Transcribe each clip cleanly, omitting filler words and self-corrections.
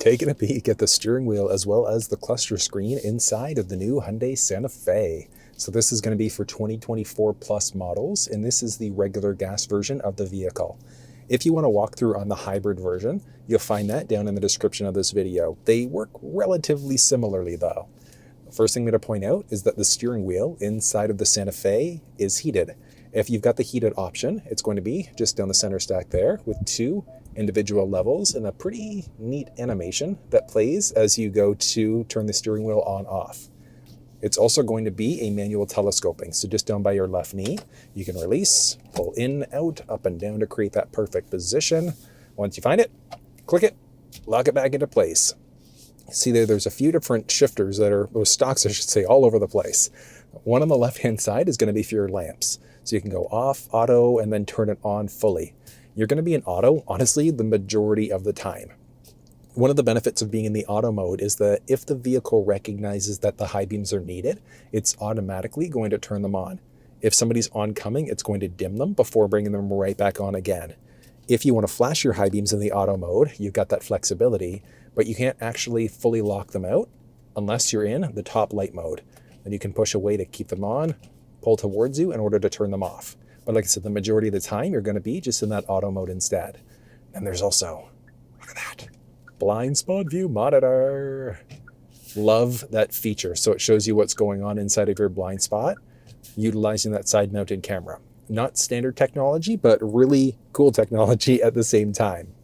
taking a peek at the steering wheel as well as the cluster screen inside of the new Hyundai Santa Fe. So this is going to be for 2024 plus models, and this is the regular gas version of the vehicle. If you want to walk through on the hybrid version, you'll find that down in the description of this video. They work relatively similarly though. First thing I'm going to point out is that the steering wheel inside of the Santa Fe is heated. If you've got the heated option, it's going to be just down the center stack there with two individual levels and a pretty neat animation that plays as you go to turn the steering wheel on off. It's also going to be a manual telescoping. So just down by your left knee, you can release, pull in, out, up and down to create that perfect position. Once you find it, click it, lock it back into place. See there's a few different shifters that are, or stocks I should say, all over the place. One on the left-hand side is going to be for your lamps. So you can go off, auto, and then turn it on fully. You're going to be in auto, honestly, the majority of the time. One of the benefits of being in the auto mode is that if the vehicle recognizes that the high beams are needed, it's automatically going to turn them on. If somebody's oncoming, it's going to dim them before bringing them right back on again. If you want to flash your high beams in the auto mode, you've got that flexibility, but you can't actually fully lock them out unless you're in the top light mode. Then you can push away to keep them on, pull towards you in order to turn them off. But like I said, the majority of the time, you're going to be just in that auto mode instead. And there's also, look at that, blind spot view monitor. Love that feature. So it shows you what's going on inside of your blind spot, utilizing that side mounted camera. Not standard technology, but really cool technology at the same time.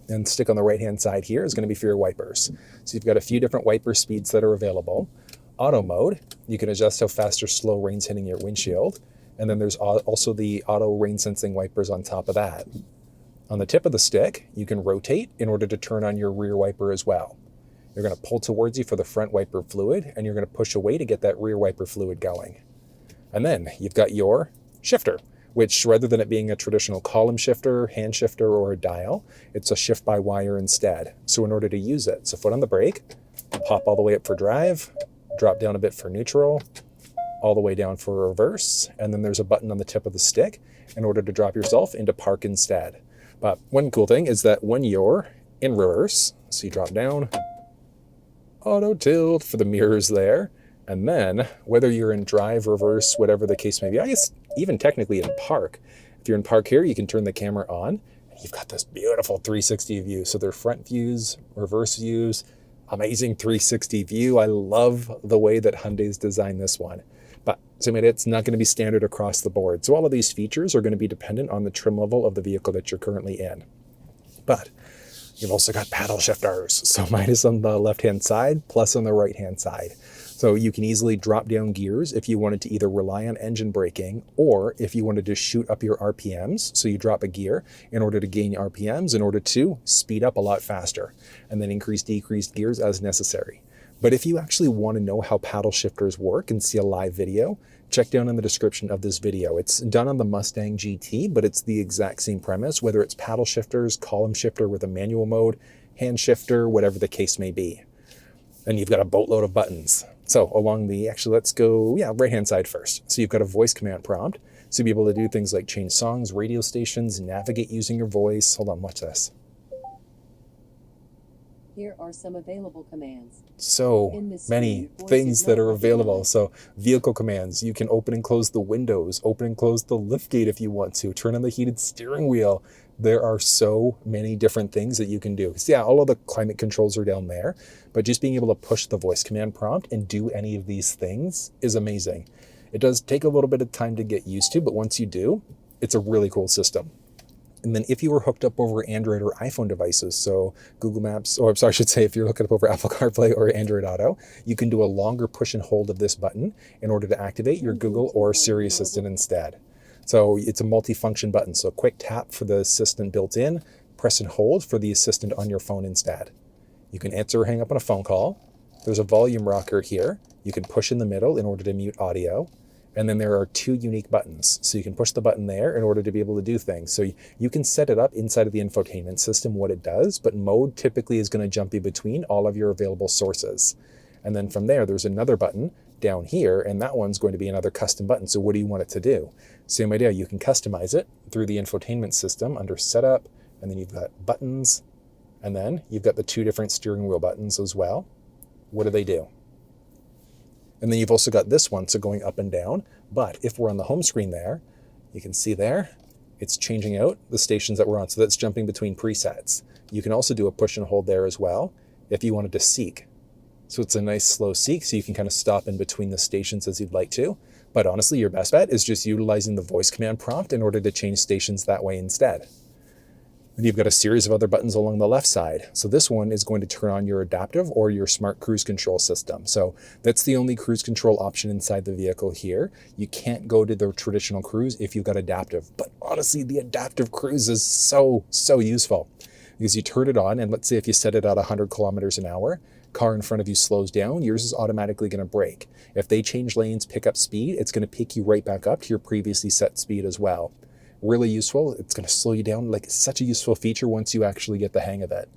And stick on the right hand side here is going to be for your wipers. So you've got a few different wiper speeds that are available. Auto mode, you can adjust how fast or slow rain's hitting your windshield. And then there's also the auto rain sensing wipers on top of that. On the tip of the stick, you can rotate in order to turn on your rear wiper as well. You're going to pull towards you for the front wiper fluid, and you're going to push away to get that rear wiper fluid going. And then you've got your shifter, which rather than it being a traditional column shifter, hand shifter, or a dial, it's a shift by wire instead. So in order to use it, so foot on the brake, pop all the way up for drive, drop down a bit for neutral, all the way down for reverse, and then there's a button on the tip of the stick in order to drop yourself into park instead. But one cool thing is that when you're in reverse, so you drop down, auto tilt for the mirrors there, and then whether you're in drive, reverse, whatever the case may be, I guess even technically in park, if you're in park here, you can turn the camera on, and you've got this beautiful 360 view. So they're front views, reverse views, amazing 360 view. I love the way that Hyundai's designed this one. But so it's not going to be standard across the board. So all of these features are going to be dependent on the trim level of the vehicle that you're currently in. But you've also got paddle shifters. So mine is on the left-hand side, plus on the right-hand side. So you can easily drop down gears if you wanted to either rely on engine braking or if you wanted to shoot up your RPMs. So you drop a gear in order to gain RPMs in order to speed up a lot faster and then increase, decrease gears as necessary. But if you actually want to know how paddle shifters work and see a live video, check down in the description of this video. It's done on the Mustang GT, but it's the exact same premise, whether it's paddle shifters, column shifter with a manual mode, hand shifter, whatever the case may be. And you've got a boatload of buttons. So along the, actually let's go, right-hand side first. So you've got a voice command prompt. So you'll be able to do things like change songs, radio stations, navigate using your voice. Hold on, watch this. Here are some available commands. So many things that are available. So vehicle commands, you can open and close the windows, open and close the liftgate if you want to, turn on the heated steering wheel. There are so many different things that you can do. So all of the climate controls are down there, but just being able to push the voice command prompt and do any of these things is amazing. It does take a little bit of time to get used to, but once you do, it's a really cool system. And then if you were hooked up over Android or iPhone devices, so Google Maps, or I should say if you're hooking up over Apple CarPlay or Android Auto, you can do a longer push and hold of this button in order to activate your Google or Siri Assistant instead. So it's a multi-function button. So quick tap for the assistant built in, press and hold for the assistant on your phone instead. You can answer or hang up on a phone call. There's a volume rocker here. You can push in the middle in order to mute audio. And then there are two unique buttons. So you can push the button there in order to be able to do things. So you can set it up inside of the infotainment system what it does, but mode typically is going to jump you between all of your available sources. And then from there, there's another button down here, and that one's going to be another custom button. So what do you want it to do? Same idea, you can customize it through the infotainment system under setup, and then you've got buttons, And then you've got the 2 different steering wheel buttons as well. What do they do? And then you've also got this one, so going up and down. But if we're on the home screen there, you can see there, it's changing out the stations that we're on. So that's jumping between presets. You can also do a push and hold there as well if you wanted to seek. So it's a nice slow seek, so you can kind of stop in between the stations as you'd like to. But honestly, your best bet is just utilizing the voice command prompt in order to change stations that way instead. And you've got a series of other buttons along the left side. So this one is going to turn on your adaptive or your smart cruise control system. So that's the only cruise control option inside the vehicle here. You can't go to the traditional cruise if you've got adaptive. But honestly, the adaptive cruise is so useful because you turn it on, and let's say if you set it at 100 kilometers an hour, car in front of you slows down, yours is automatically going to brake. If they change lanes, pick up speed, it's going to pick you right back up to your previously set speed as well. Really useful. It's going to slow you down. Like, it's such a useful feature once you actually get the hang of it.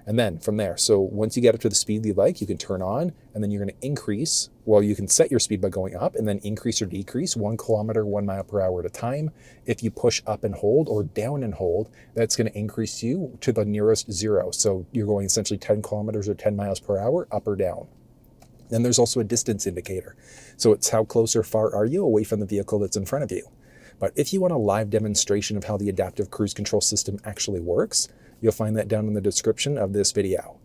And then from there, so once you get up to the speed you like, you can turn on, and then you're going to increase. Well, you can set your speed by going up and then increase or decrease 1 kilometer, 1 mile per hour at a time. If you push up and hold or down and hold, that's going to increase you to the nearest 0. So you're going essentially 10 kilometers or 10 miles per hour up or down. Then there's also a distance indicator. So it's how close or far are you away from the vehicle that's in front of you. But if you want a live demonstration of how the adaptive cruise control system actually works, you'll find that down in the description of this video.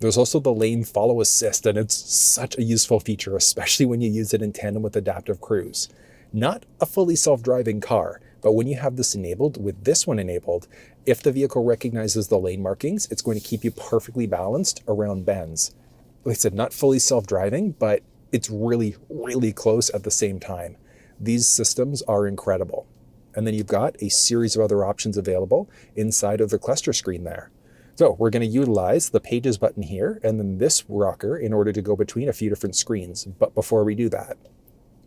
There's also the lane follow assist, and it's such a useful feature, especially when you use it in tandem with adaptive cruise. Not a fully self-driving car, but when you have this enabled, with this one enabled, if the vehicle recognizes the lane markings, it's going to keep you perfectly balanced around bends. Like I said, not fully self-driving, but it's really close at the same time. These systems are incredible. And then you've got a series of other options available inside of the cluster screen there. So we're going to utilize the pages button here and then this rocker in order to go between a few different screens. But before we do that,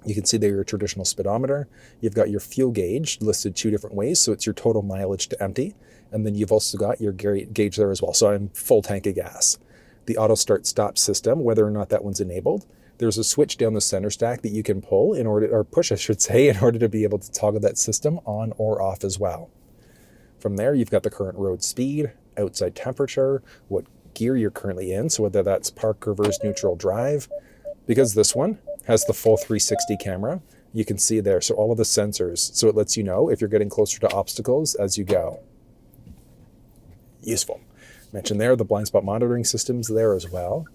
you can see there your traditional speedometer. You've got your fuel gauge listed 2 different ways. So it's your total mileage to empty. And then you've also got your gauge there as well. So I'm full tank of gas. The auto start stop system, whether or not that one's enabled. There's a switch down the center stack that you can pull in order, or push I should say, in order to be able to toggle that system on or off as well. From there, you've got the current road speed, outside temperature, what gear you're currently in, so whether that's park, reverse, neutral, drive. Because this one has the full 360 camera, you can see there, so all of the sensors, so it lets you know if you're getting closer to obstacles as you go. Useful. Mentioned there, the blind spot monitoring system's there as well.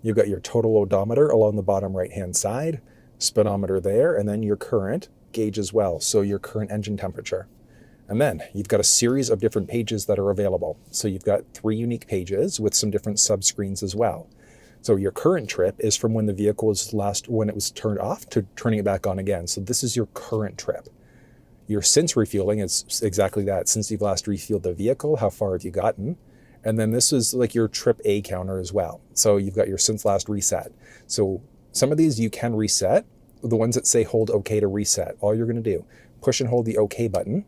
You've got your total odometer along the bottom right-hand side, speedometer there, and then your current gauge as well, so your current engine temperature. And then you've got a series of different pages that are available. So you've got 3 unique pages with some different subscreens as well. So your current trip is from when the vehicle was when it was turned off to turning it back on again. So this is your current trip. Your since refueling is exactly that. Since you've last refueled the vehicle, how far have you gotten? And then this is like your trip A counter as well. So you've got your since last reset. So some of these you can reset. The ones that say hold OK to reset, all you're going to do, push and hold the OK button,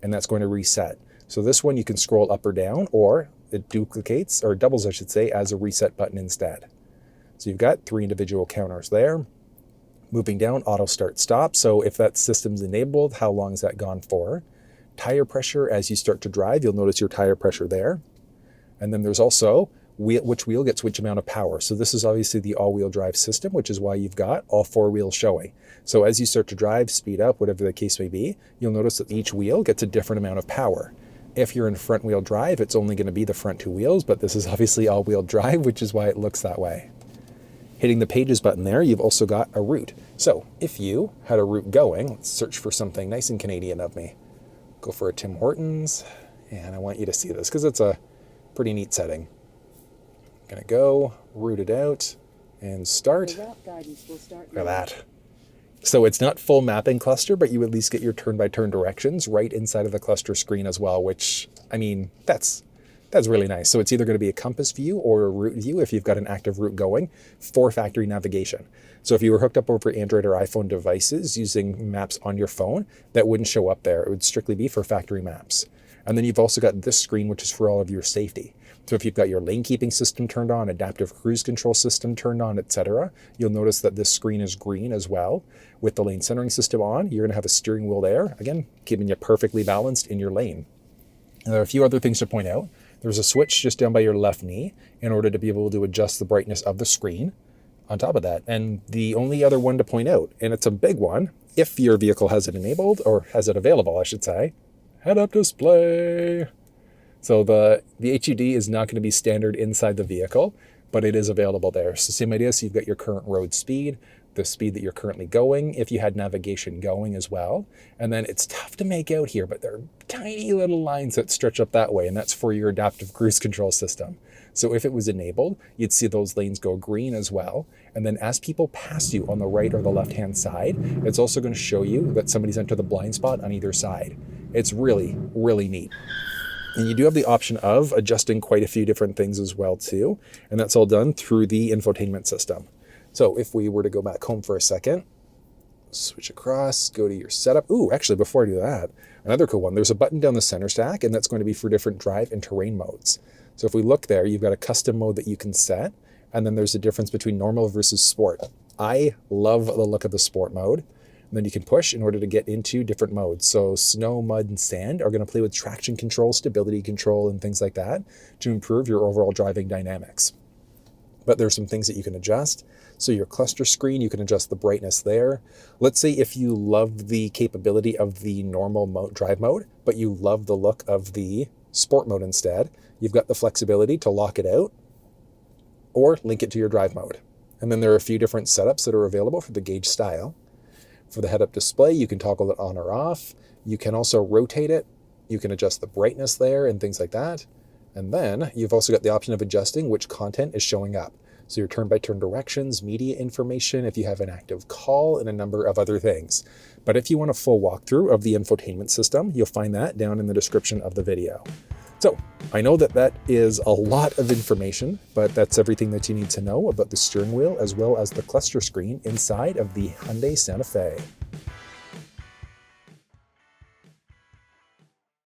and that's going to reset. So this one you can scroll up or down, or it duplicates, or doubles I should say, as a reset button instead. So you've got 3 individual counters there. Moving down, auto start stop. So if that system's enabled, how long is that gone for? Tire pressure, as you start to drive, you'll notice your tire pressure there. And then there's also which wheel gets which amount of power. So this is obviously the all-wheel drive system, which is why you've got all 4 wheels showing. So as you start to drive, speed up, whatever the case may be, you'll notice that each wheel gets a different amount of power. If you're in front wheel drive, it's only going to be the front 2 wheels, but this is obviously all-wheel drive, which is why it looks that way. Hitting the pages button there, you've also got a route. So if you had a route going, let's search for something nice and Canadian of me. Go for a Tim Hortons, and I want you to see this because it's a pretty neat setting. I'm gonna go, route it out, and start. The route guidance will start Look at that. So it's not full mapping cluster, but you at least get your turn-by-turn directions right inside of the cluster screen as well, which, I mean, that's really nice. So it's either going to be a compass view or a route view if you've got an active route going for factory navigation. So if you were hooked up over Android or iPhone devices using maps on your phone, that wouldn't show up there. It would strictly be for factory maps. And then you've also got this screen, which is for all of your safety. So if you've got your lane keeping system turned on, adaptive cruise control system turned on, etc., you'll notice that this screen is green as well. With the lane centering system on, you're going to have a steering wheel there, again, keeping you perfectly balanced in your lane. And there are a few other things to point out. There's a switch just down by your left knee in order to be able to adjust the brightness of the screen on top of that. And the only other one to point out, and it's a big one, if your vehicle has it enabled, or has it available, I should say, head-up display. So the HUD is not going to be standard inside the vehicle, but it is available there. So same idea, so you've got your current road speed, the speed that you're currently going, if you had navigation going as well. And then it's tough to make out here, but there are tiny little lines that stretch up that way, and that's for your adaptive cruise control system. So if it was enabled, you'd see those lanes go green as well. And then as people pass you on the right or the left-hand side, it's also going to show you that somebody's entered the blind spot on either side. It's really, really neat. And you do have the option of adjusting quite a few different things as well too. And that's all done through the infotainment system. So if we were to go back home for a second, switch across, go to your setup. Ooh, actually, before I do that, another cool one, there's a button down the center stack, and that's going to be for different drive and terrain modes. So if we look there, you've got a custom mode that you can set, and then there's a difference between normal versus sport. I love the look of the sport mode. And then you can push in order to get into different modes. So snow, mud, and sand are going to play with traction control, stability control, and things like that to improve your overall driving dynamics. But there's some things that you can adjust. So your cluster screen, you can adjust the brightness there. Let's say if you love the capability of the normal drive mode, but you love the look of the sport mode instead, you've got the flexibility to lock it out or link it to your drive mode. And then there are a few different setups that are available for the gauge style. For the head-up display, you can toggle it on or off. You can also rotate it. You can adjust the brightness there and things like that. And then you've also got the option of adjusting which content is showing up. So your turn-by-turn directions, media information, if you have an active call, and a number of other things. But if you want a full walkthrough of the infotainment system, you'll find that down in the description of the video. So I know that is a lot of information, but that's everything that you need to know about the steering wheel as well as the cluster screen inside of the Hyundai Santa Fe.